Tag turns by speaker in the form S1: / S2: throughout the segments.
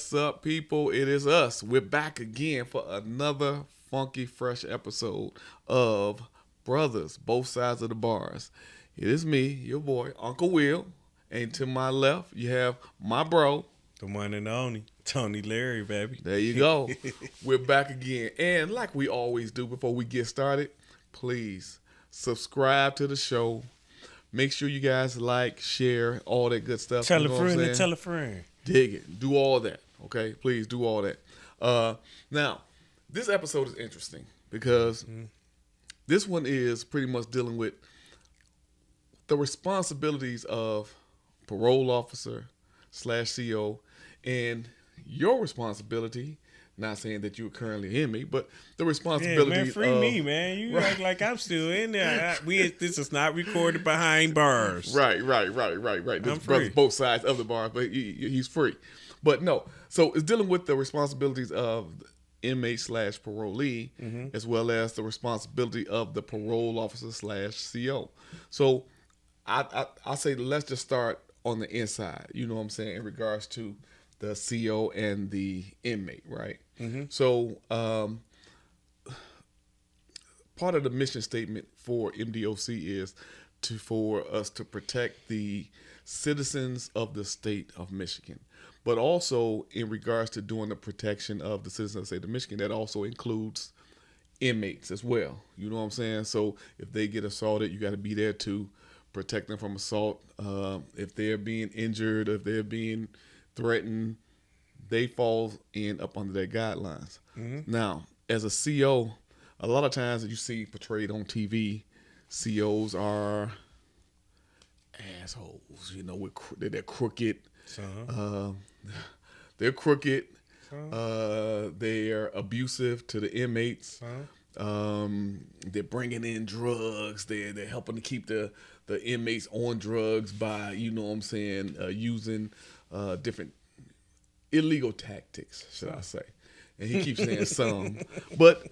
S1: What's up, people? It is us. We're back again for another funky, fresh episode of Brothers, Both Sides of the Bars. It is me, your boy, Uncle Will. And to my left, you have my bro.
S2: The one and only Tony Larry, baby.
S1: There you go. We're back again. And like we always do before we get started, please subscribe to the show. Make sure you guys like, share, all that good stuff.
S2: Tell
S1: you
S2: a
S1: know what I'm
S2: friend
S1: saying?
S2: and tell a friend.
S1: Dig it. Do all that. Okay? Please do all that. Now, this episode is interesting because this one is pretty much dealing with the responsibilities of parole officer / CO and your responsibility. Not saying that you're currently an inmate, but the responsibility.
S2: Yeah, man, free
S1: of,
S2: me, man. You
S1: right.
S2: act like I'm still in there. This is not recorded behind bars.
S1: Right. This brother's both sides of the bar, but he's free. But no, so it's dealing with the responsibilities of inmate / parolee, as well as the responsibility of the parole officer / CO. So I say let's just start on the inside. You know what I'm saying, in regards to the CO and the inmate, right? So part of the mission statement for MDOC is for us to protect the citizens of the state of Michigan. But also in regards to doing the protection of the citizens of the state of Michigan, that also includes inmates as well. You know what I'm saying? So if they get assaulted, you got to be there to protect them from assault. If they're being injured, if they're being threatened, they fall in up under their guidelines. Now, as a CO, a lot of times that you see portrayed on TV, COs are assholes. You know, they're crooked. They're crooked. They're abusive to the inmates. They're bringing in drugs. They're helping to keep the inmates on drugs by, you know what I'm saying, using different illegal tactics, should I say. And he keeps saying some, but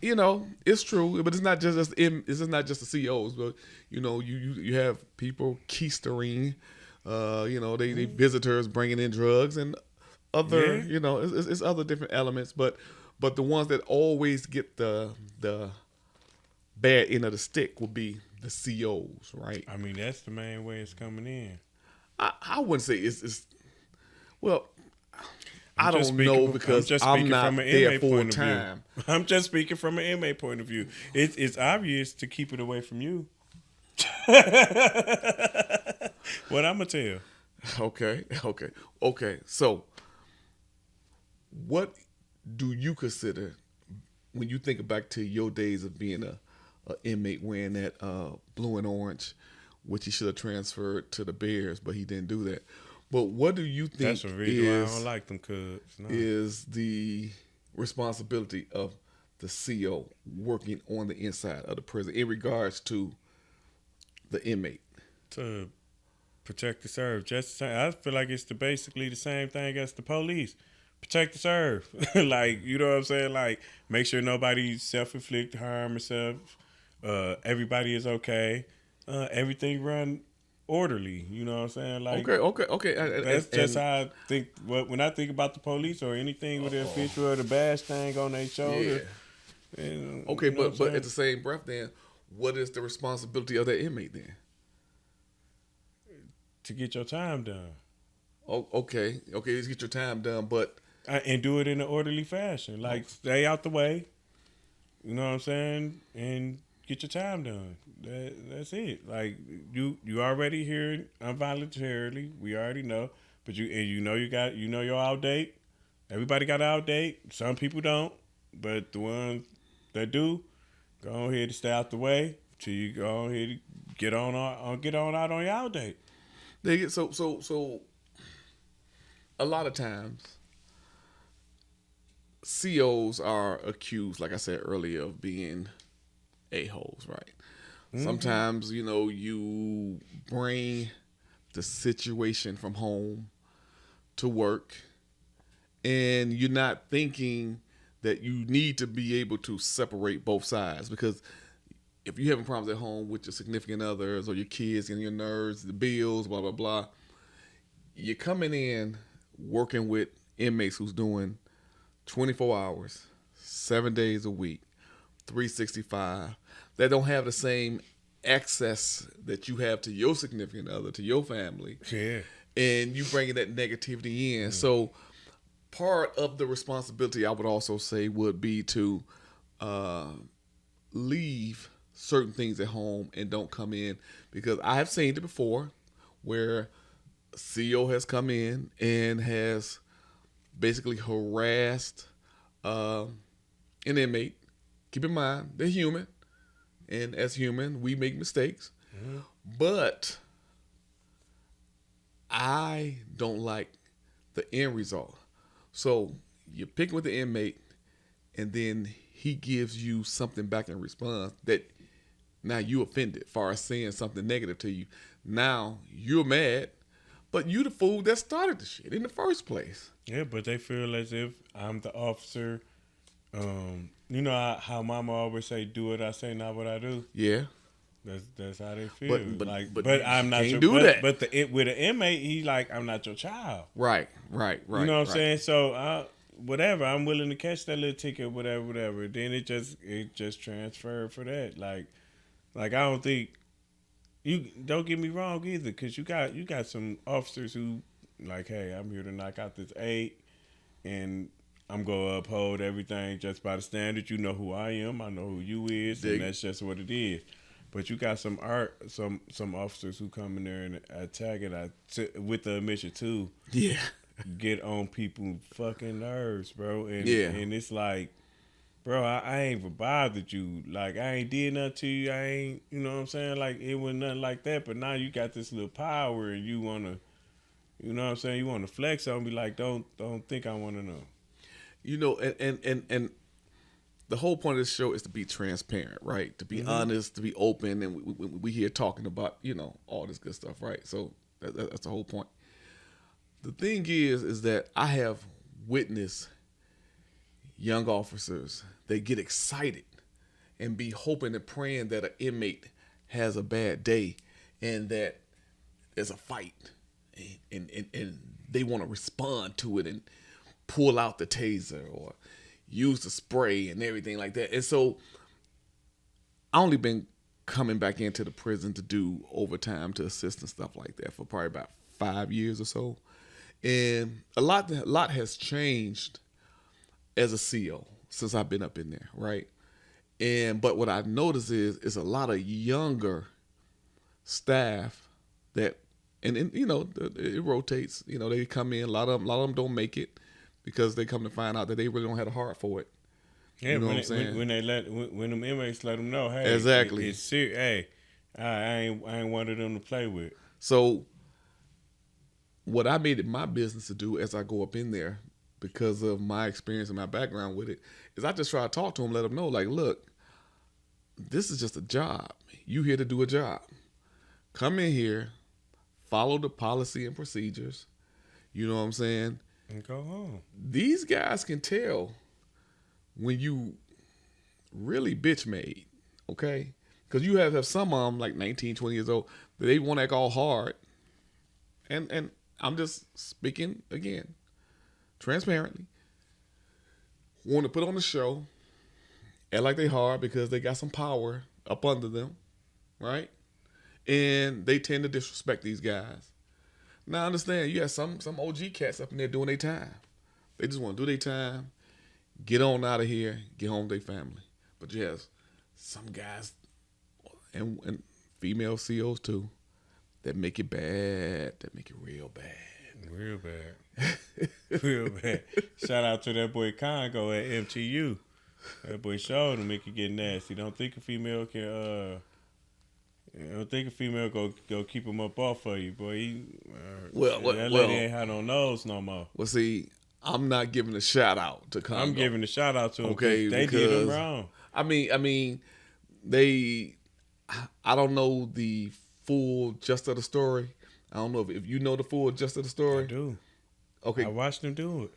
S1: you know, it's true. But it's not just the COs, but you know, you have people keistering, you know, they visitors bringing in drugs and other, you know, it's other different elements, but the ones that always get the bad end of the stick will be the COs, right?
S2: I mean, that's the main way it's coming in.
S1: I wouldn't say it's well. I don't know because I'm not there full time.
S2: I'm just speaking from an inmate point of view. It's obvious to keep it away from you. What I'm gonna tell.
S1: Okay. So, what do you consider when you think back to your days of being a inmate wearing that blue and orange, which he should have transferred to the Bears, but he didn't do that. But what do you think
S2: that's the reason why I don't like them Cubs? No.
S1: Is the responsibility of the CO working on the inside of the prison in regards to the inmate?
S2: To protect the serve. I feel like it's basically the same thing as the police. Protect the serve. Like, you know what I'm saying? Like, make sure nobody self-inflict harm herself. Everybody is okay. Everything run orderly, you know what I'm saying? Like,
S1: okay.
S2: That's just how I think. When I think about the police or anything with the official or the badge thing on their shoulder.
S1: Yeah.
S2: And,
S1: okay, but at the same breath, then, what is the responsibility of that inmate then?
S2: To get your time done.
S1: Oh, okay, let's get your time done, but
S2: and do it in an orderly fashion. Like, stay out the way. You know what I'm saying? And get your time done. That's it. Like, you already here involuntarily. We already know. But you know your out date. Everybody got an out date. Some people don't. But the ones that do, go ahead and stay out the way till you go ahead and get on out on your out date.
S1: So a lot of times COs are accused, like I said earlier, of being a-holes, right? Sometimes, you know, you bring the situation from home to work and you're not thinking that you need to be able to separate both sides, because if you're having problems at home with your significant others or your kids and your nerves, the bills, blah, blah, blah, you're coming in working with inmates who's doing 24 hours, 7 days a week, 365, that don't have the same access that you have to your significant other, to your family.
S2: Yeah.
S1: And you bringing that negativity in. So part of the responsibility, I would also say, would be to leave certain things at home and don't come in, because I have seen it before where CEO has come in and has basically harassed an inmate. Keep in mind, they're human, and as human, we make mistakes. Mm-hmm. But I don't like the end result. So you're picking with the inmate, and then he gives you something back in response that now you offended, far as saying something negative to you. Now you're mad, but you the fool that started the shit in the first place.
S2: Yeah, but they feel as if I'm the officer. You know how Mama always say, "Do what I say, not what I do."
S1: Yeah,
S2: that's how they feel.
S1: But
S2: I'm not
S1: can't
S2: your.
S1: do that.
S2: But with an inmate, he's like, "I'm not your child."
S1: Right.
S2: You know what I'm saying? So whatever, I'm willing to catch that little ticket, whatever. Then it just transferred for that. Like I don't think you. Don't get me wrong either, because you got some officers who like, hey, I'm here to knock out this 8, and I'm gonna uphold everything just by the standard. You know who I am. I know who you is, and that's just what it is. But you got some officers who come in there and attack it with the admission too.
S1: Yeah.
S2: Get on people's fucking nerves, bro. And it's like, bro, I ain't even bothered you. Like, I ain't did nothing to you. I ain't, you know what I'm saying? Like, it wasn't nothing like that. But now you got this little power, and you wanna, you know what I'm saying? You wanna flex on me. Like, don't think I wanna know.
S1: You know, and the whole point of this show is to be transparent, right? To be honest, to be open, and we here talking about, you know, all this good stuff, right? So that's the whole point. The thing is that I have witnessed young officers, they get excited and be hoping and praying that an inmate has a bad day and that there's a fight, and they want to respond to it and pull out the taser or use the spray and everything like that. And so I only been coming back into the prison to do overtime to assist and stuff like that for probably about 5 years or so. And a lot has changed as a CO since I've been up in there, right? But what I noticed is a lot of younger staff that, and you know, it rotates. You know, they come in. A lot of them don't make it because they come to find out that they really don't have the heart for it.
S2: Yeah, you know what I'm saying? When them inmates let them know, hey,
S1: exactly,
S2: it's serious. Hey, I ain't one of them to play with.
S1: So what I made it my business to do as I go up in there, because of my experience and my background with it, is I just try to talk to them, let them know, like, look, this is just a job. You here to do a job. Come in here, follow the policy and procedures. You know what I'm saying?
S2: And go home. These
S1: guys can tell when you really bitch made, okay? Because you have some of them, like 19, 20 years old, that they want to act all hard. And I'm just speaking, again, transparently. Want to put on the show, act like they hard because they got some power up under them, right? And they tend to disrespect these guys. Now, I understand you got some OG cats up in there doing their time. They just want to do their time, get on out of here, get home to their family. But yes, some guys, and female COs too, that make it bad, that make it real bad.
S2: Real bad. Real bad. Shout out to that boy Congo at MTU. That boy showed him it can get nasty. Don't think a female can don't think a female go keep him up off of you, boy. That lady ain't had no nose no more.
S1: Well, see, I'm not giving a shout out to Congo.
S2: I'm giving a shout out to him.
S1: Okay,
S2: they did him wrong.
S1: I mean, I don't know the full gist of the story. I don't know if you know the full gist of the story.
S2: I do.
S1: Okay.
S2: I watched them do it.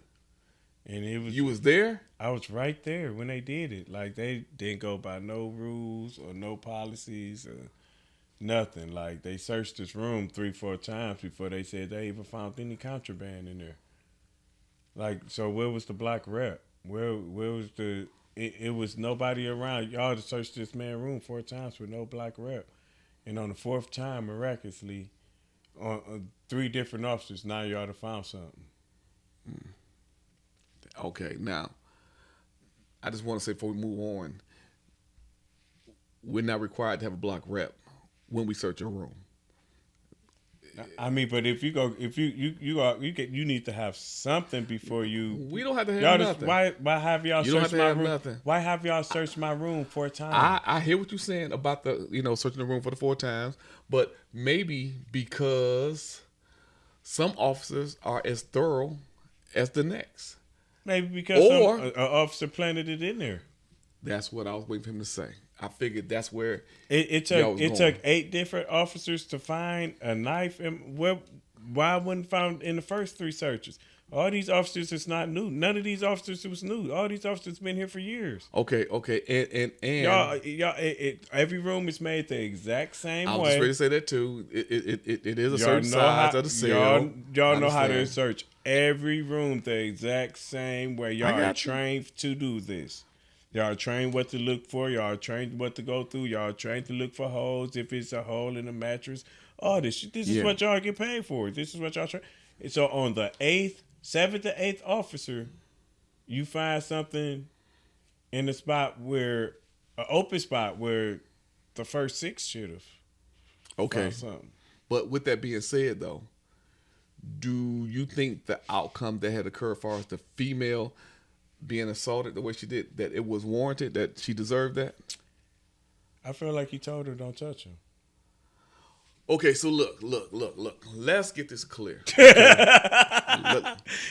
S2: And it was.
S1: You was there?
S2: I was right there when they did it. Like, they didn't go by no rules or no policies or nothing. Like, they searched this room 3-4 times before they said they even found any contraband in there. Like, so where was the black rep? Where was the? It was nobody around. Y'all to search this man's room 4 times with no black rep, and on the 4th time, miraculously, on 3 different officers, now y'all to found something.
S1: Okay, now I just want to say before we move on, we're not required to have a block rep when we search a room.
S2: I mean, but if you go, if you need to have something before you.
S1: We don't have to have
S2: Y'all
S1: nothing.
S2: Why have y'all
S1: You don't have
S2: searched
S1: to
S2: my
S1: have
S2: room?
S1: nothing.
S2: Why have y'all searched my room 4 times?
S1: I hear what you're saying about the searching the room for the 4 times, but maybe because some officers are as thorough as the next.
S2: Maybe because
S1: Or-
S2: an officer planted it in there.
S1: That's what I was waiting for him to say. I figured that's where
S2: It
S1: y'all
S2: took
S1: was
S2: took
S1: going.
S2: 8 different officers to find a knife, and why wasn't found in the first 3 searches? All these officers is not new. None of these officers was new. All these officers been here for years.
S1: Okay, and
S2: Y'all, every room is made the exact same
S1: I was
S2: way.
S1: just ready to say that too. It is a
S2: Y'all
S1: certain
S2: know
S1: size
S2: how,
S1: of the cell.
S2: y'all know how to
S1: understand.
S2: search every room the exact same way. Y'all
S1: I
S2: are
S1: got you.
S2: trained to do this. Y'all are trained what to look for. Y'all are trained what to go through. Y'all are trained to look for holes if it's a hole in the mattress. All this is
S1: Yeah.
S2: what y'all get paid for. This is what y'all train. So on the 7th to 8th officer, you find something in the spot where an open spot where the first 6 should have
S1: Okay,
S2: found something.
S1: but with that being said, though, do you think the outcome that had occurred, as far as the female being assaulted the way she did, that it was warranted, that she deserved that?
S2: I feel like he told her don't touch him.
S1: Okay, so look. Let's get this clear. Okay? Look,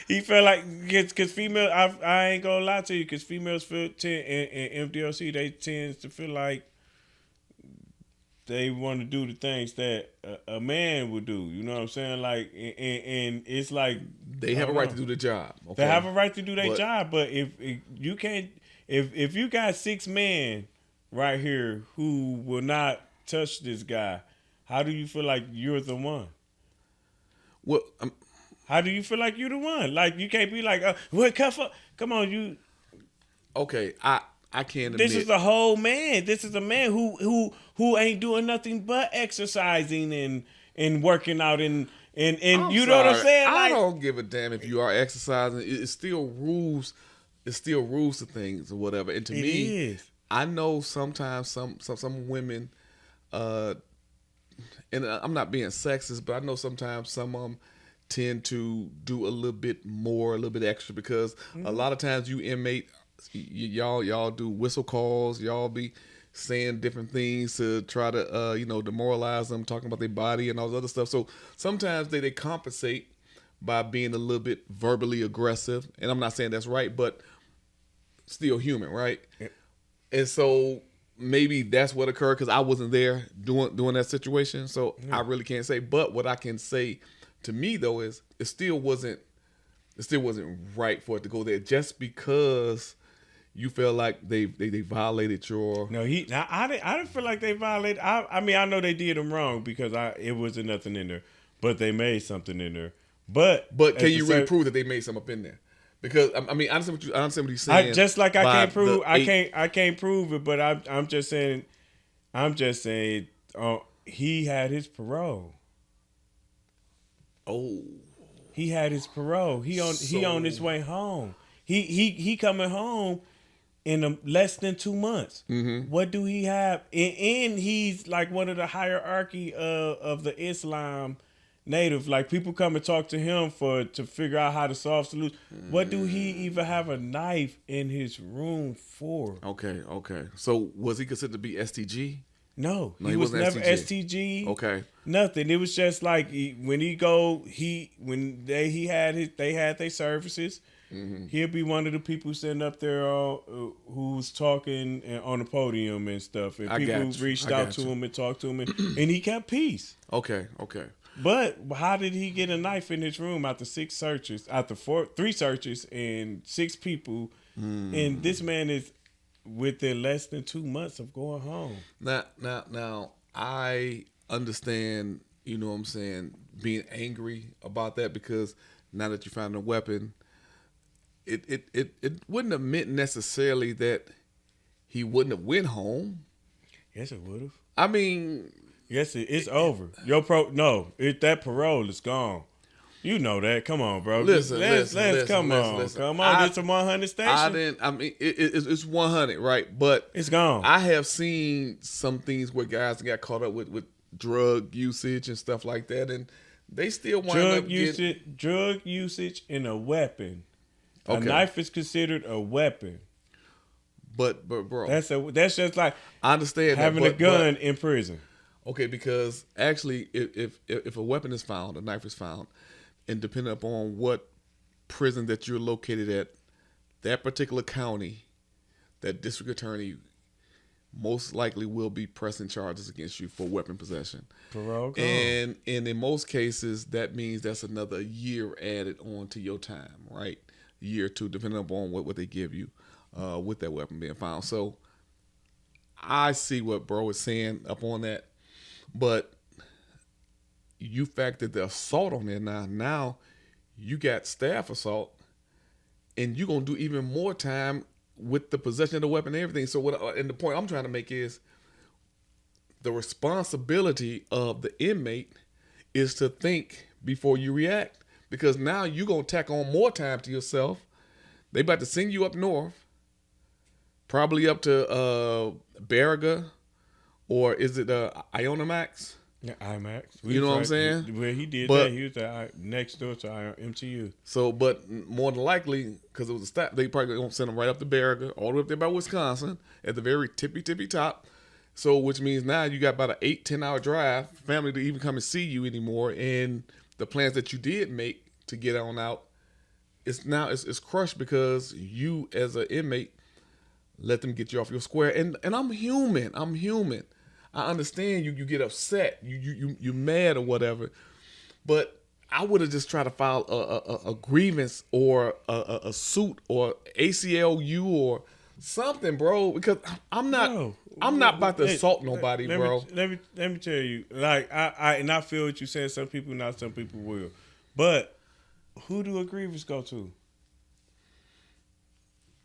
S2: He felt like because female. I ain't gonna lie to you, because females feel in MDLC they tend to feel like they want to do the things that a man would do. You know what I'm saying? Like, and it's like
S1: they have a right to do the job. Okay?
S2: They have a right to do their
S1: But-
S2: job, but if you can't, if you got 6 men right here who will not touch this guy, how do you feel like you're the one?
S1: Well,
S2: How do you feel like you're the one? Like, you can't be like, what, cuff up? Come on, you.
S1: okay, I can't admit.
S2: This is a whole man. This is a man who ain't doing nothing but exercising and working out and
S1: I'm
S2: you know what I'm
S1: sorry.
S2: saying?
S1: I
S2: Like,
S1: don't give a damn if you are exercising. It's still rules. It's still rules to things or whatever. And to
S2: it
S1: me,
S2: is.
S1: I know sometimes some women, and I'm not being sexist, but I know sometimes some of them tend to do a little bit more, a little bit extra, because a lot of times you inmate, y'all do whistle calls, y'all be saying different things to try to demoralize them, talking about their body and all this other stuff. So sometimes they compensate by being a little bit verbally aggressive, and I'm not saying that's right, but still human, right?
S2: Yeah.
S1: And so maybe that's what occurred, because I wasn't there doing that situation, so I really can't say. But what I can say to me though is it still wasn't right for it to go there, just because you feel like they violated your.
S2: No, I didn't feel like they violated. I mean, I know they did them wrong because it wasn't nothing in there, but they made something in there. But
S1: Can you really prove that they made something up in there? Because I mean, I understand what he's saying.
S2: just like I
S1: by
S2: can't prove
S1: the
S2: I can't prove it, but I'm just saying he had his parole.
S1: Oh,
S2: He had his parole. He on his way home. He coming home in less than 2 months.
S1: Mm-hmm.
S2: What do he have? And he's like one of the hierarchy of the Islam native. Like, people come and talk to him to figure out how to solve solutions. What do he even have a knife in his room for?
S1: Okay. So was he considered to be STG?
S2: No,
S1: No,
S2: he was
S1: wasn't
S2: never
S1: STG.
S2: STG.
S1: Okay.
S2: Nothing. It was just like they had their services.
S1: Mm-hmm.
S2: He'll be one of the people sitting up there who's talking on the podium and stuff, and people reached out to him and talked to him, and he kept peace.
S1: Okay.
S2: But how did he get a knife in his room after 6 searches, after 3 searches and 6 people, and this man is within less than 2 months of going home?
S1: Now, I understand, you know what I'm saying, being angry about that, because now that you found a weapon, it wouldn't have meant necessarily that he wouldn't have went home.
S2: Yes, it would have.
S1: I mean,
S2: yes, it's over. That parole is gone. You know that. Come on, bro.
S1: Listen.
S2: Come on. It's a 100 station.
S1: It's 100, right? But
S2: it's gone.
S1: I have seen some things where guys got caught up with drug usage and stuff like that, and they still wind up getting
S2: drug usage and a weapon.
S1: Okay.
S2: A knife is considered a weapon.
S1: But bro,
S2: that's just like
S1: I understand
S2: having a gun in prison.
S1: Okay, because actually, if a weapon is found, a knife is found, and depending upon what prison that you're located at, that particular county, that district attorney most likely will be pressing charges against you for weapon possession.
S2: Parole gone.
S1: And in most cases, that means that's another year added on to your time, right? A year or two, depending upon what they give you with that weapon being found. So I see what bro is saying up on that. But you factored the assault on there now. Now you got staff assault, and you're going to do even more time with the possession of the weapon and everything. So and the point I'm trying to make is the responsibility of the inmate is to think before you react, because now you're going to tack on more time to yourself. They about to send you up north, probably up to Baraga, or is it Iona Max?
S2: Yeah, IMAX.
S1: You know what I'm saying?
S2: Where he did that, he was next door to MTU.
S1: So, but more than likely, because it was a stop, they probably gonna send him right up to Baraga, all the way up there by Wisconsin, at the very tippy top. So, which means now you got about an 8-10 hour drive, family to even come and see you anymore, and the plans that you did make to get on out, it's crushed because you as an inmate let them get you off your square. And I'm human. I understand you get upset, you mad or whatever, but I would have just tried to file a grievance or a suit or ACLU or something, bro, because I'm not about to assault nobody, bro.
S2: Let me tell you, like I feel what you said. Some people not, some people will, but who do a grievance go to?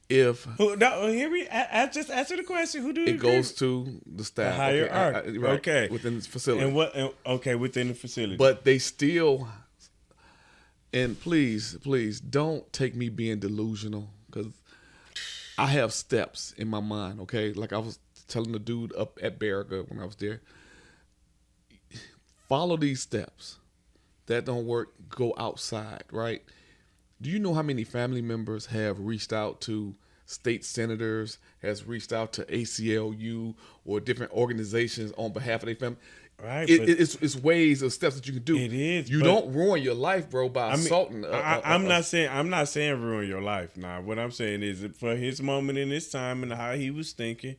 S1: If
S2: I just answer the question. Who do
S1: it goes to the staff,
S2: the hierarchy, okay,
S1: within the facility,
S2: within the facility.
S1: But they still, and please don't take me being delusional, because I have steps in my mind. Okay, like I was telling the dude up at Baraga when I was there, follow these steps. That don't work, go outside, right? Do you know how many family members have reached out to state senators, has reached out to ACLU or different organizations on behalf of their family?
S2: Right.
S1: It's ways of steps that you can do.
S2: It is.
S1: You don't ruin your life, bro, by assaulting.
S2: I'm not saying ruin your life. Nah, what I'm saying is that for his moment in his time and how he was thinking,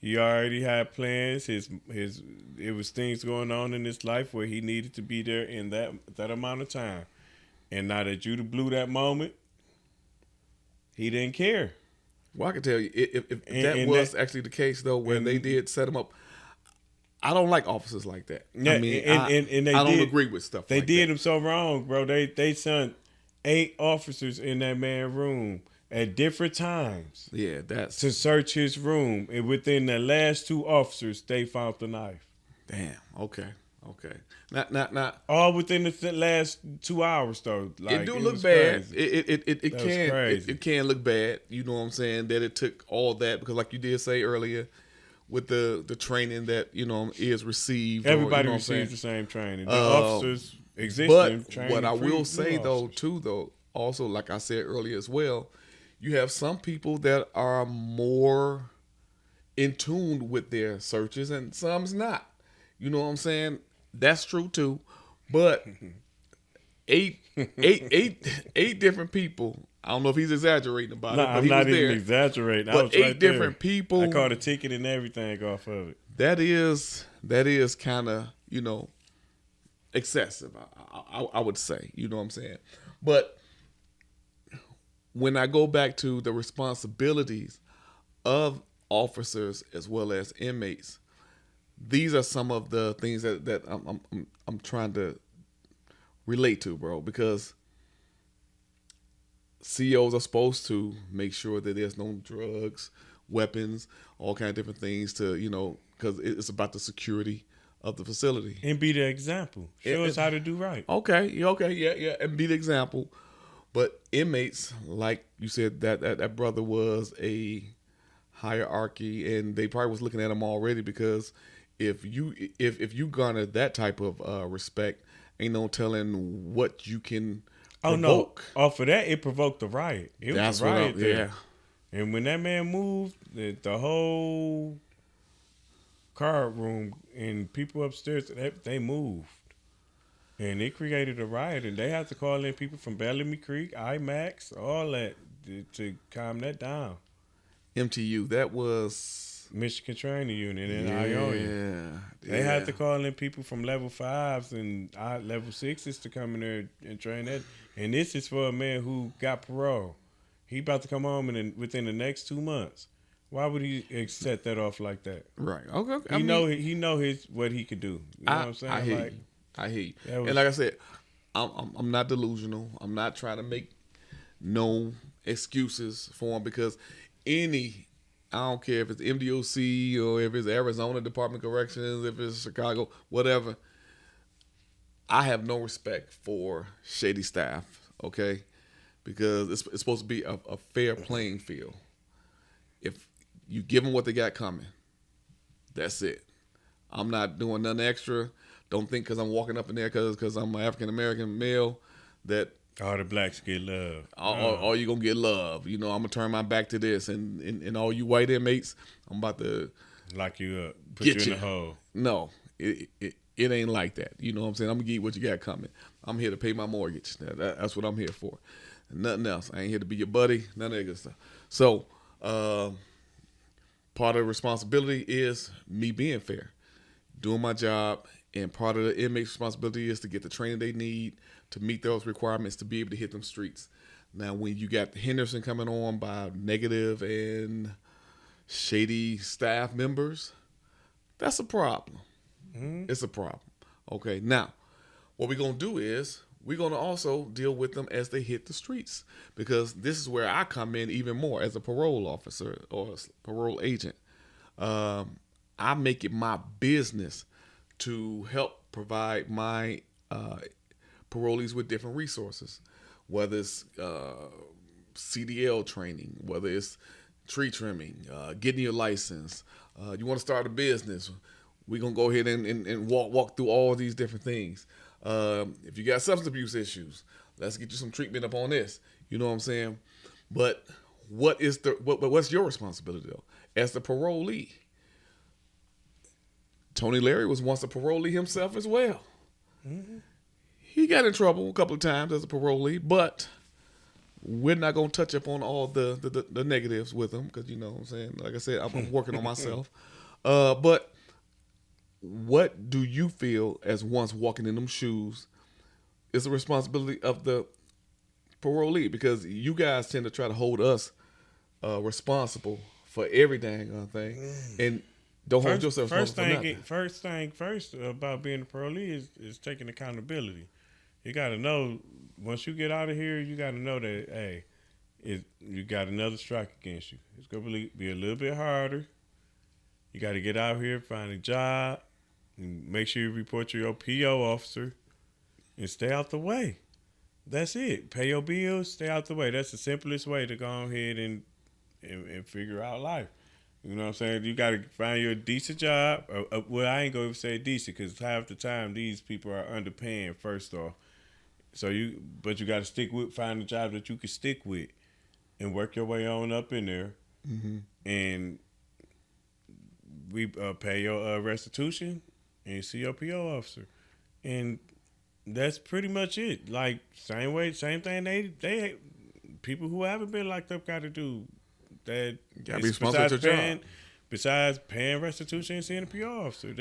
S2: he already had plans. It was things going on in his life where he needed to be there in that amount of time. And now that you blew that moment, he didn't care.
S1: Well, I can tell you, if that was actually the case, though, where they did set him up, I don't like officers like that.
S2: Yeah, I mean, I don't
S1: agree with stuff
S2: they
S1: like
S2: did
S1: that.
S2: him so wrong, bro. They sent 8 officers in that man's room at different times.
S1: Yeah, that's
S2: to search his room. And within the last 2 officers, they found the knife.
S1: Damn, okay. Not
S2: all within the last 2 hours though. Like,
S1: it do look bad.
S2: Crazy.
S1: It can look bad. You know what I'm saying? That it took all that, because like you did say earlier, with the training that is received.
S2: Everybody receives the same training. The officers existing.
S1: But what I will say though, also like I said earlier as well, you have some people that are more in tune with their searches and some's not. You know what I'm saying? That's true too, but eight different people. I don't know if he's exaggerating about it, but
S2: I'm not even exaggerating.
S1: But I was 8 different people.
S2: I caught a ticket and everything off of it.
S1: That is kind of excessive. I would say. You know what I'm saying? But when I go back to the responsibilities of officers as well as inmates, these are some of the things that I'm trying to relate to, bro, because COs are supposed to make sure that there's no drugs, weapons, all kind of different things to, because it's about the security of the facility.
S2: And be the example. Show us how to do right.
S1: Okay, yeah, and be the example. But inmates, like you said, that brother was a hierarchy, and they probably was looking at him already, because if you garner that type of respect, ain't no telling what you can provoke.
S2: No! Off of that, it provoked the riot. It was a riot there.
S1: Yeah.
S2: And when that man moved, the whole card room and people upstairs, they moved. And it created a riot, and they had to call in people from Bellamy Creek, IMAX, all that to calm that down.
S1: MTU, that was
S2: Michigan Training Unit in Ionia. They had to call in people from level 5s and level 6s to come in there and train that. And this is for a man who got parole. He about to come home within the next 2 months. Why would he set that off like that?
S1: Right. Okay.
S2: He know what he could do. You know what I'm saying?
S1: I hear you. And like I said, I'm not delusional. I'm not trying to make no excuses for him, because I don't care if it's MDOC or if it's Arizona Department of Corrections, if it's Chicago, whatever. I have no respect for shady staff, okay? Because it's supposed to be a fair playing field. If you give them what they got coming, that's it. I'm not doing nothing extra. Don't think because I'm walking up in there because I'm an African-American male that
S2: all the blacks get love.
S1: All you going to get love. I'm going to turn my back to this. And all you white inmates, I'm about to
S2: lock you up, put you in the hole.
S1: No, it ain't like that. You know what I'm saying? I'm going to give you what you got coming. I'm here to pay my mortgage. That's what I'm here for. Nothing else. I ain't here to be your buddy. None of that good stuff. So part of the responsibility is me being fair, doing my job. And part of the inmate's responsibility is to get the training they need to meet those requirements to be able to hit them streets. Now, when you got Henderson coming on by negative and shady staff members, that's a problem. Mm-hmm. It's a problem. Okay, now, what we're going to do is we're going to also deal with them as they hit the streets, because this is where I come in even more as a parole officer or parole agent. I make it my business to help provide my parolees with different resources, whether it's CDL training, whether it's tree trimming, getting your license. You want to start a business, we're going to go ahead and walk through all these different things. If you got substance abuse issues, let's get you some treatment up on this. You know what I'm saying? But what's your responsibility, though, as the parolee? Tony Larry was once a parolee himself as well. Mm-hmm. He got in trouble a couple of times as a parolee, but we're not going to touch up on all the negatives with him, because, you know what I'm saying, like I said, I'm working on myself. But what do you feel, as once walking in them shoes, is the responsibility of the parolee? Because you guys tend to try to hold us responsible for every dang thing. And don't hold yourself responsible for nothing.
S2: First about being a parolee is taking accountability. You got to know, once you get out of here, you got to know that, hey, you got another strike against you. It's going to be a little bit harder. You got to get out here, find a job, and make sure you report to your PO officer, and stay out the way. That's it. Pay your bills, stay out the way. That's the simplest way to go ahead and figure out life. You know what I'm saying? You got to find you a decent job. Well, I ain't going to say decent, because half the time these people are underpaying, first off. But you got to find a job that you can stick with and work your way on up in there. Mm-hmm. And we pay your restitution and see your PO officer. And that's pretty much it. Like, same thing they people who haven't been locked up got to do. That
S1: gotta be responsible for your job.
S2: Besides paying restitution and seeing a PR officer,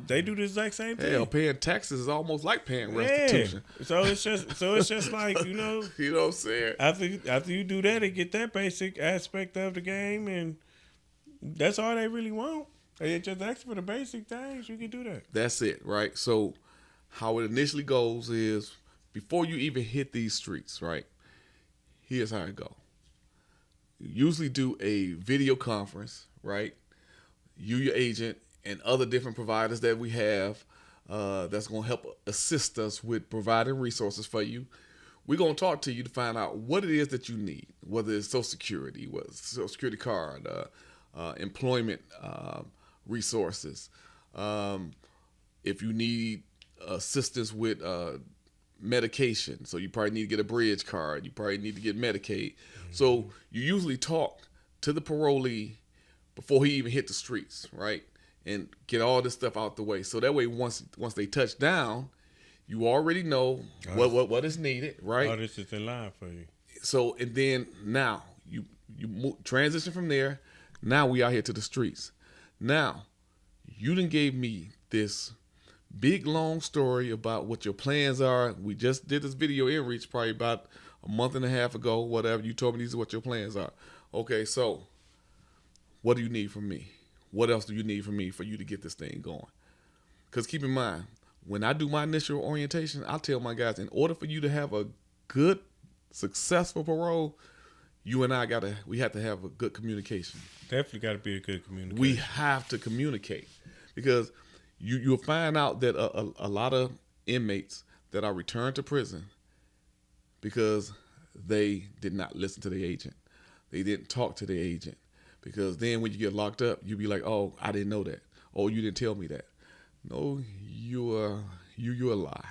S2: they do the exact same thing.
S1: Hell, paying taxes is almost like paying restitution.
S2: So it's just like, you know.
S1: You know what I'm saying?
S2: After you do that and get that basic aspect of the game, and that's all they really want. They just ask for the basic things. You can do that.
S1: That's it, right? So how it initially goes is, before you even hit these streets, right? here's how it go. You usually do a video conference, right? You, your agent, and other different providers that we have that's going to help assist us with providing resources for you. We're going to talk to you to find out what it is that you need, whether it's Social Security, whether it's Social Security card, employment resources. If you need assistance with medication, so you probably need to get a bridge card. You probably need to get Medicaid. So you usually talk to the parolee before he even hit the streets, right? And get all this stuff out the way. So that way, once they touch down, you already know what is needed, right?
S2: All this is in line for you.
S1: So, and then now you transition from there. Now we out here to the streets. Now, you done gave me this big long story about what your plans are. We just did this video in Reach probably about a month and a half ago, whatever. You told me these are what your plans are. Okay, so what do you need from me? What else do you need from me for you to get this thing going? Because keep in mind, when I do my initial orientation, I tell my guys, in order for you to have a good, successful parole, you and I we have to have a good communication.
S2: Definitely got to be a good communication.
S1: We have to communicate because you'll find out that a lot of inmates that are returned to prison because they did not listen to the agent. They didn't talk to the agent. Because then when you get locked up, you'll be like, oh, I didn't know that. Oh, you didn't tell me that. No, you're a lie.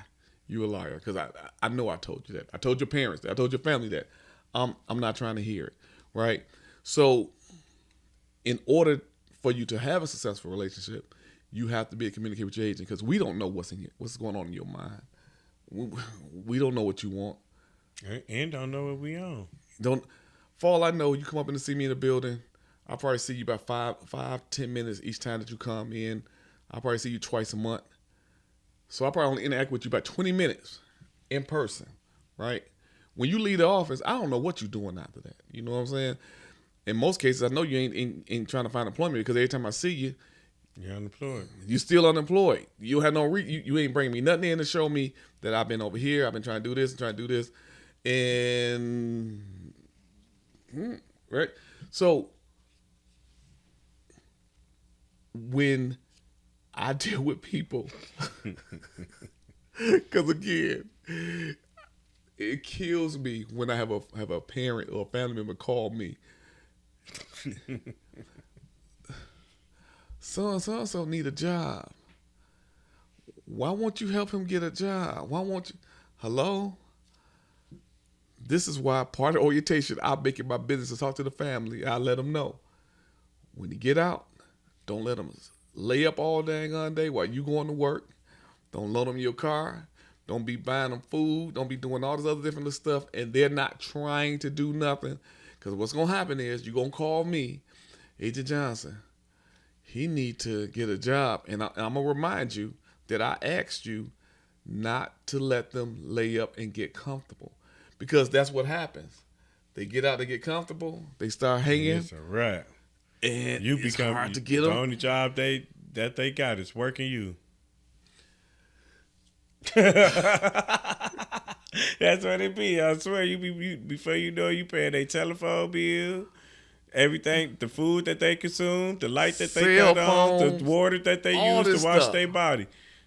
S1: You're a liar. Because I know I told you that. I told your parents that. I told your family that. I'm not trying to hear it. Right? So in order for you to have a successful relationship, you have to be able to communicate with your agent because we don't know what's going on in your mind. We don't know what you want.
S2: And don't know what we own.
S1: For all I know, you come up and see me in the building, I'll probably see you about 5-10 minutes each time that you come in. I'll probably see you twice a month. So I'll probably only interact with you about 20 minutes in person, right? When you leave the office, I don't know what you're doing after that. You know what I'm saying? In most cases, I know you ain't trying to find employment because every time I see you,
S2: you're unemployed.
S1: You're still unemployed. You have no you ain't bringing me nothing in to show me that I've been over here. I've been trying to do this and trying to do this. And, right? So, when I deal with people, because again, it kills me when I have a parent or a family member call me. So need a job. Why won't you help him get a job? Why won't you? Hello? This is why part of orientation, I make it my business to talk to the family. I let them know. When you get out, don't let them lay up all dang on day while you going to work. Don't load them in your car. Don't be buying them food. Don't be doing all this other different little stuff. And they're not trying to do nothing. Because what's going to happen is you're going to call me, Agent Johnson. He need to get a job. And I'm going to remind you that I asked you not to let them lay up and get comfortable. Because that's what happens. They get out, they get comfortable. They start hanging.
S2: It's a wrap.
S1: And
S2: you
S1: it's
S2: become
S1: hard to get them.
S2: The only job they got is working you. That's what it be. I swear, you before you know, you paying their telephone bill, everything, the food that they consume, the light that they cut on, the water that they use to wash their body,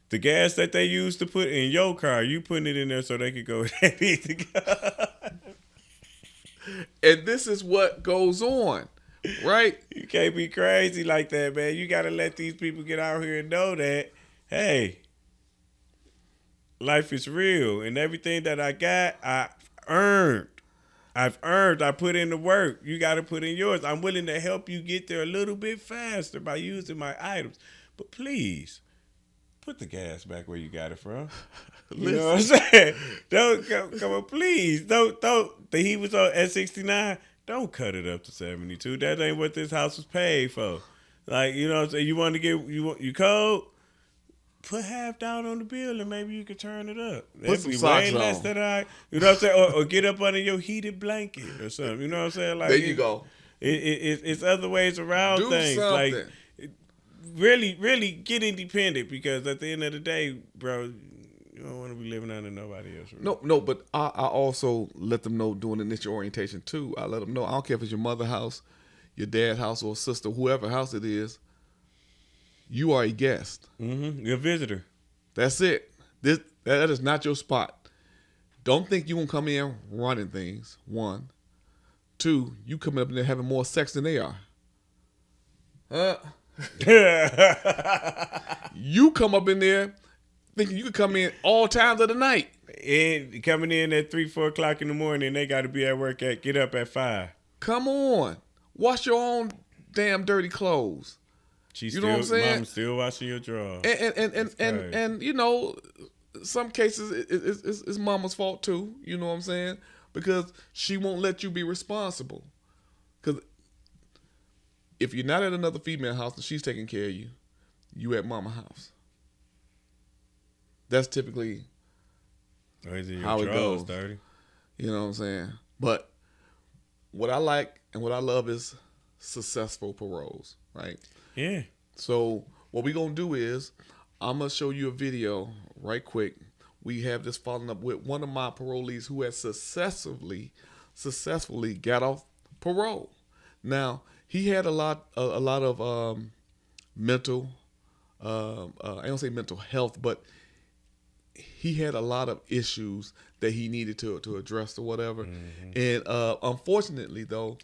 S2: the gas that they use to put in your car. You putting it in there so they can go. They need to go.
S1: And this is what goes on, right?
S2: You can't be crazy like that, man. You got to let these people get out here and know that, hey, life is real, and everything that I got, I've earned. I put in the work. You got to put in yours. I'm willing to help you get there a little bit faster by using my items. But please, put the gas back where you got it from. You know what I'm saying? Don't come on, please. Don't. He was at 69. Don't cut it up to 72. That ain't what this house was paid for. Like, you know what I'm saying? You want to get you cold? Put half down on the bill and maybe you could turn it up.
S1: Put some socks on.
S2: Less than you know what I'm saying? Or get up under your heated blanket or something. You know what I'm saying? Like,
S1: there you go.
S2: It's other ways around
S1: do
S2: things.
S1: Something.
S2: Like, really, really get independent because at the end of the day, bro, You don't want to be living under nobody else.
S1: No, but I also let them know during initial orientation too. I let them know, I don't care if it's your mother's house, your dad's house, or sister, whoever house it is, you are a guest.
S2: Mm-hmm. You're a visitor.
S1: That's it. That is not your spot. Don't think you gonna come in running things. 1, 2, you coming up in there having more sex than they are. You come up in there thinking you could come in all times of the night.
S2: And coming in at 3, 4 o'clock in the morning, they got to be at work get up at 5.
S1: Come on, wash your own damn dirty clothes. You know what I'm saying?
S2: Mama's still washing your drawers.
S1: And you know, some cases it's mama's fault too. You know what I'm saying? Because she won't let you be responsible. Because if you're not at another female house and she's taking care of you, you at mama's house. That's typically how it goes. Dirty? You know what I'm saying? But what I like and what I love is successful paroles, right?
S2: Yeah. So
S1: what we gonna do is I'm gonna show you a video right quick. We have this following up with one of my parolees who has successfully got off parole. Now he had a lot of mental, I don't say mental health, but he had a lot of issues that he needed to address or whatever. Mm-hmm. And unfortunately, though,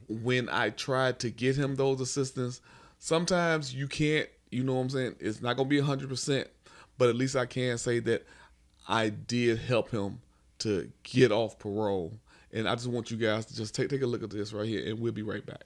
S1: when I tried to get him those assistance, sometimes you can't. You know what I'm saying? It's not gonna be 100%, but at least I can say that I did help him to get off parole. And I just want you guys to just take a look at this right here, and we'll be right back.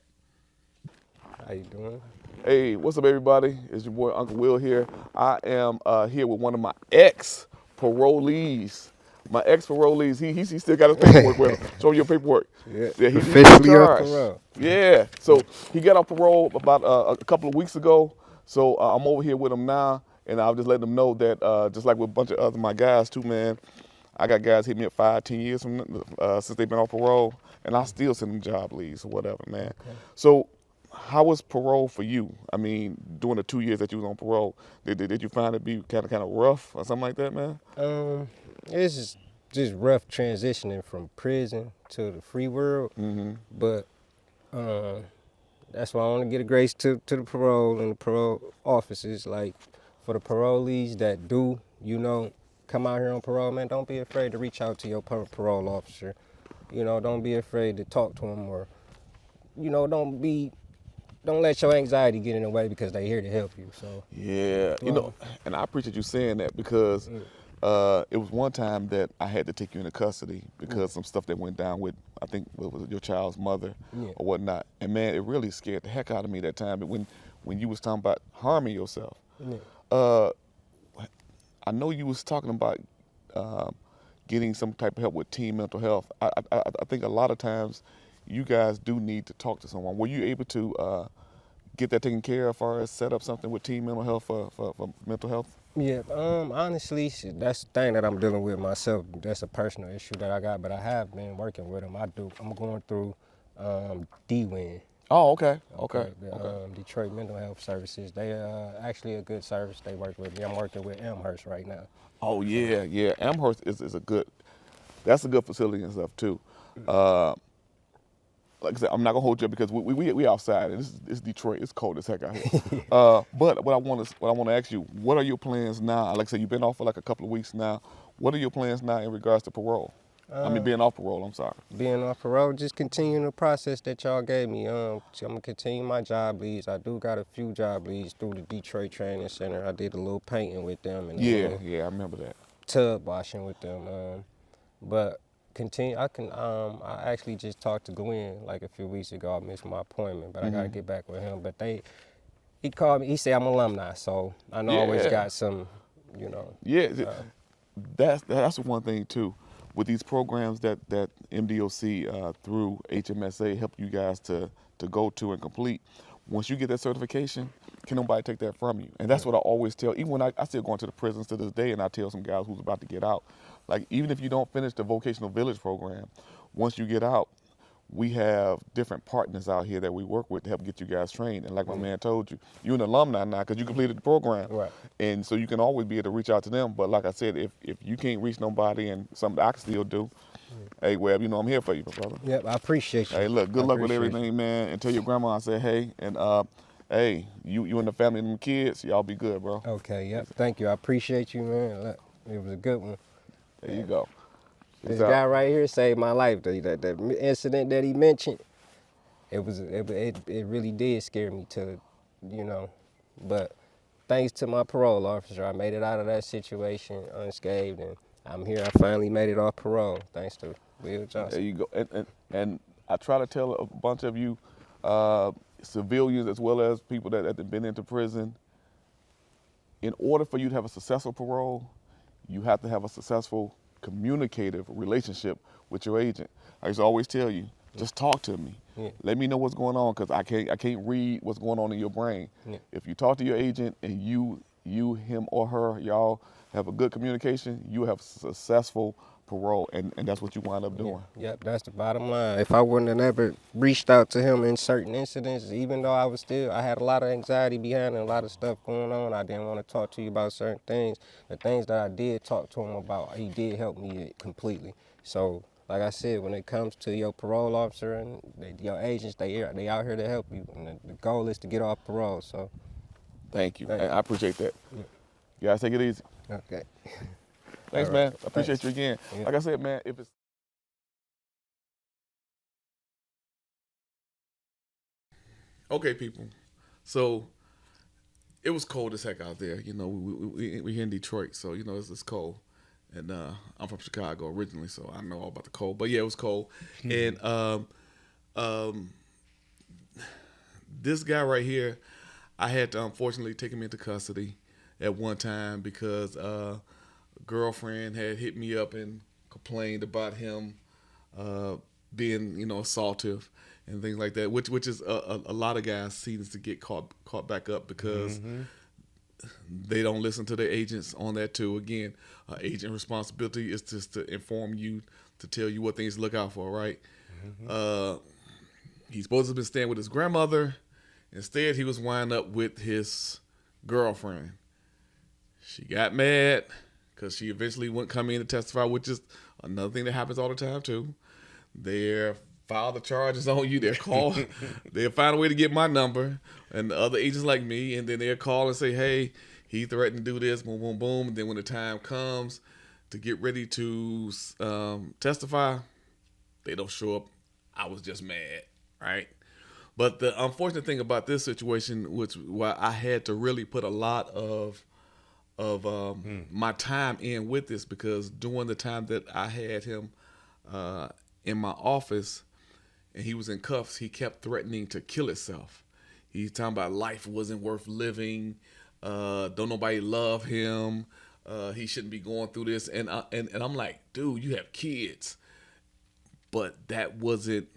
S3: How you doing?
S1: Hey, what's up, everybody? It's your boy Uncle Will here. I am here with one of my ex-parolees. My ex-parolees, he still got his paperwork with him. Show your paperwork.
S3: Yeah,
S1: he's
S3: officially off parole.
S1: Yeah, so he got off parole about a couple of weeks ago. So I'm over here with him now, and I'll just let them know that just like with a bunch of other my guys too, man, I got guys hit me up 5, 10 years from since they've been off parole, and I still send them job leads or whatever, man. Okay. So how was parole for you? I mean, during the 2 years that you was on parole, did you find it be kind of rough or something like that, man?
S3: It's just rough transitioning from prison to the free world. Mm-hmm. But that's why I want to get a grace to the parole and the parole officers. Like for the parolees that do, come out here on parole, man, don't be afraid to reach out to your parole officer. Don't be afraid to talk to them, or don't let your anxiety get in the way because they're here to help you. So
S1: yeah, and I appreciate you saying that because it was one time that I had to take you into custody because some stuff that went down with, I think, what was it, your child's mother or whatnot. And man, it really scared the heck out of me that time. But when you was talking about harming yourself, I know you was talking about getting some type of help with teen mental health. I think a lot of times you guys do need to talk to someone. Were you able to get that taken care of as far as set up something with teen mental health for mental health?
S3: Yeah, honestly, that's the thing that I'm dealing with myself. That's a personal issue that I got, but I have been working with them. I'm going through DWIN.
S1: Oh, okay.
S3: Detroit Mental Health Services. They actually a good service. They work with me. I'm working with Amherst right now.
S1: Oh yeah. Amherst is a good facility and stuff too. Like I said, I'm not gonna hold you up because we outside and it's Detroit. It's cold as heck out here. But what I want to ask you, what are your plans now? Like I said, you've been off for like a couple of weeks now. What are your plans now in regards to parole? Being off parole. I'm sorry.
S3: Being off parole, just continuing the process that y'all gave me. I'm gonna continue my job leads. I do got a few job leads through the Detroit Training Center. I did a little painting with them and
S1: I remember that.
S3: Tub washing with them. But continue. I actually just talked to Glenn like a few weeks ago. I missed my appointment, but I gotta get back with him. But he called me. He said I'm alumni, so I know I always got some,
S1: That's one thing too. With these programs that MDOC through HMSA help you guys to go to and complete, once you get that certification, can nobody take that from you? And that's what I always tell. Even when I still go into the prisons to this day, and I tell some guys who's about to get out, like even if you don't finish the vocational village program, once you get out, we have different partners out here that we work with to help get you guys trained. And like my man told you, you're an alumni now because you completed the program.
S3: Right.
S1: And so you can always be able to reach out to them. But like I said, if you can't reach nobody and something I can still do, hey, Webb, you know I'm here for you, my brother.
S3: Yep, I appreciate you.
S1: Hey, look, good luck with
S3: appreciate
S1: everything, man. And tell your grandma I said hey. And hey, you and the family and them kids, y'all be good, bro.
S3: Okay, yep. Thank you. I appreciate you, man. Look, it was a good one.
S1: There you go.
S3: This guy right here saved my life. The incident that he mentioned, it really did scare me to, you know, but thanks to my parole officer, I made it out of that situation unscathed, and I'm here. I finally made it off parole, thanks to Will Johnson.
S1: There you go. And I try to tell a bunch of you, civilians as well as people that have been into prison, in order for you to have a successful parole, you have to have a successful communicative relationship with your agent. I used to always tell you, just talk to me.
S3: Yeah.
S1: Let me know what's going on, because I can't read what's going on in your brain.
S3: Yeah.
S1: If you talk to your agent and you, him or her, y'all have a good communication, you have successful parole, and that's what you wind up doing.
S3: Yep, that's the bottom line. If I wouldn't have ever reached out to him in certain incidents, even though I had a lot of anxiety behind and a lot of stuff going on, I didn't want to talk to you about certain things. The things that I did talk to him about, he did help me completely. So, like I said, when it comes to your parole officer and your agents, they out here to help you. And the goal is to get off parole. So,
S1: Thank you. I appreciate that.
S3: Yeah.
S1: You guys take it easy.
S3: okay.
S1: Thanks,
S3: All
S1: man.
S3: right.
S1: I appreciate
S3: Thanks.
S1: you again.
S3: Yeah.
S1: Like I said, man, if it's okay, people. So it was cold as heck out there. You know, we here in Detroit, so you know it's cold. And I'm from Chicago originally, so I know all about the cold. But yeah, it was cold. And this guy right here, I had to unfortunately take him into custody at one time because a girlfriend had hit me up and complained about him being, you know, assaultive and things like that, which is a lot of guys seems to get caught back up because they don't listen to their agents on that too. Again, agent responsibility is just to inform you, to tell you what things to look out for, right? He's supposed to have been staying with his grandmother. Instead, he was wind up with his girlfriend. She got mad because she eventually wouldn't come in to testify, which is another thing that happens all the time too. They'll file the charges on you. They'll find a way to get my number and the other agents like me, and then they'll call and say, hey, he threatened to do this, boom, boom, boom. And then when the time comes to get ready to testify, they don't show up. I was just mad, right? But the unfortunate thing about this situation, which why I had to really put a lot of my time in with this, because during the time that I had him in my office and he was in cuffs, he kept threatening to kill himself. He's talking about life wasn't worth living. Don't nobody love him. He shouldn't be going through this. And I'm like, dude, you have kids. But that wasn't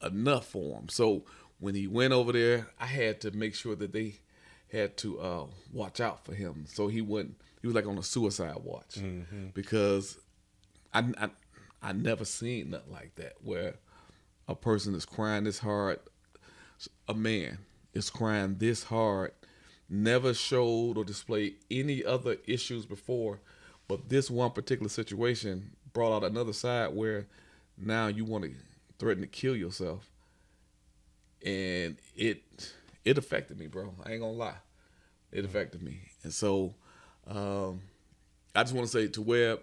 S1: enough for him. So when he went over there, I had to make sure that they had to watch out for him. So he was like on a suicide watch, because I never seen nothing like that, where a person is crying this hard, a man is crying this hard, never showed or displayed any other issues before, but this one particular situation brought out another side where now you want to threaten to kill yourself. And it affected me, bro. I ain't gonna lie. It affected me. And so I just want to say to Webb,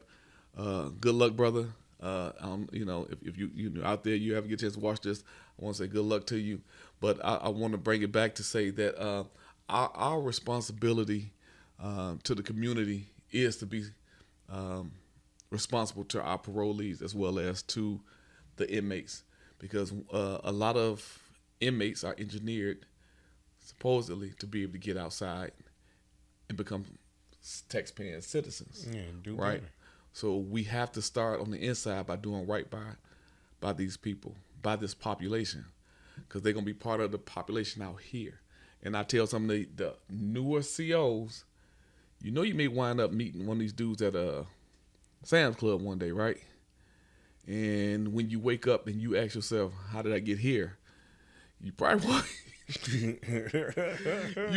S1: good luck, brother. You know, if you out there, you ever get a chance to watch this, I want to say good luck to you. But I want to bring it back to say that our responsibility to the community is to be responsible to our parolees as well as to the inmates, because a lot of inmates are engineered supposedly to be able to get outside and become tax-paying citizens.
S2: Yeah, do
S1: right.
S2: better.
S1: So we have to start on the inside by doing right by these people, by this population, because they're gonna be part of the population out here. And I tell some of the newer COs, you know, you may wind up meeting one of these dudes at a Sam's Club one day, right? And when you wake up and you ask yourself, how did I get here? You probably want, you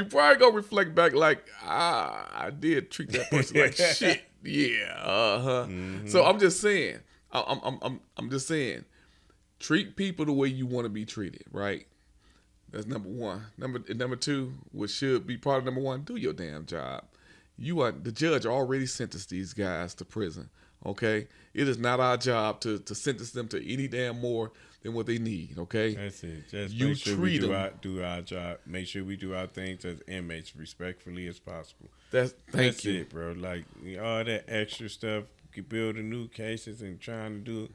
S1: probably gonna reflect back like, I did treat that person like shit. Yeah, So I'm just saying, I'm just saying, treat people the way you want to be treated, right? That's number one. Number two, which should be part of number one, do your damn job. The judge already sentenced these guys to prison. Okay, it is not our job to sentence them to any damn more than what they need. Okay,
S2: that's it. Just
S1: you
S2: make sure
S1: treat
S2: we
S1: them.
S2: do our job. Make sure we do our things as inmates respectfully as possible.
S1: Thank you,
S2: it, bro. Like all that extra stuff, building new cases and trying to do,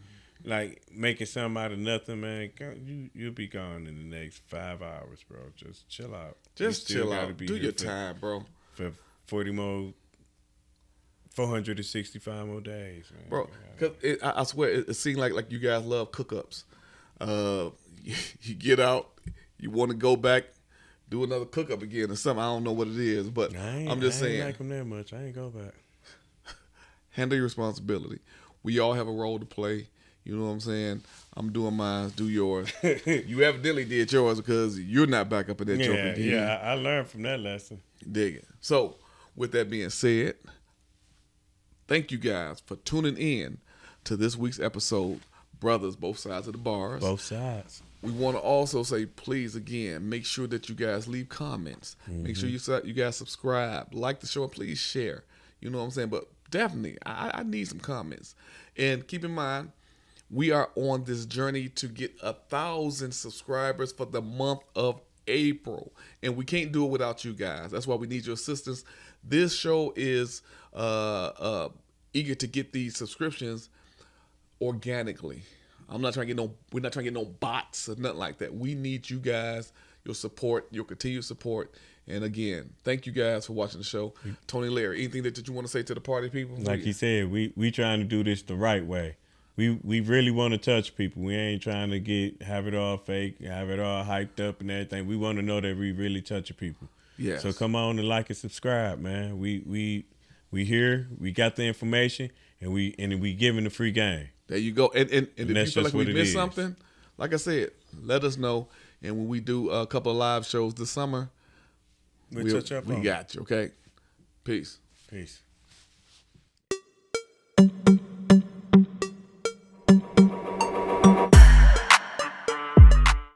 S2: like making something out of nothing, man. You'll be gone in the next 5 hours, bro. Just chill out.
S1: Just chill out. Do your time, bro.
S2: For 40 more. 465 more days, man.
S1: Bro. Because I swear, it seems like you guys love cook-ups. You get out, you want to go back, do another cook-up again or something. I don't know what it is, but I'm just saying.
S2: I ain't like them that much. I ain't go back.
S1: Handle your responsibility. We all have a role to play. You know what I'm saying? I'm doing mine. Do yours. You evidently did yours because you're not back up in that joke again.
S2: Yeah, I learned from that lesson.
S1: Dig it. So, with that being said, thank you guys for tuning in to this week's episode, Brothers, Both Sides of the Bars.
S2: Both sides.
S1: We want to also say, please, again, make sure that you guys leave comments. Make sure you guys subscribe, like the show, and please share. You know what I'm saying? But definitely, I need some comments. And keep in mind, we are on this journey to get 1,000 subscribers for the month of April. And we can't do it without you guys. That's why we need your assistance. This show is eager to get these subscriptions organically. We're not trying to get no bots or nothing like that. We need you guys, your support, your continued support. And again, thank you guys for watching the show. Tony, Larry, anything that you want to say to the party people?
S2: Like he said, we trying to do this the right way. We really want to touch people. We ain't trying to have it all fake, have it all hyped up and everything. We want to know that we really touching people.
S1: Yes.
S2: So come on and like and subscribe, man. We here, we got the information, and we giving the free game.
S1: There you go. And if you
S2: that's
S1: feel like
S2: just
S1: we
S2: what it
S1: missed
S2: is.
S1: something, like I said, let us know. And when we do a couple of live shows this summer,
S2: We touch up on it.
S1: got you, okay? Peace.
S2: Peace.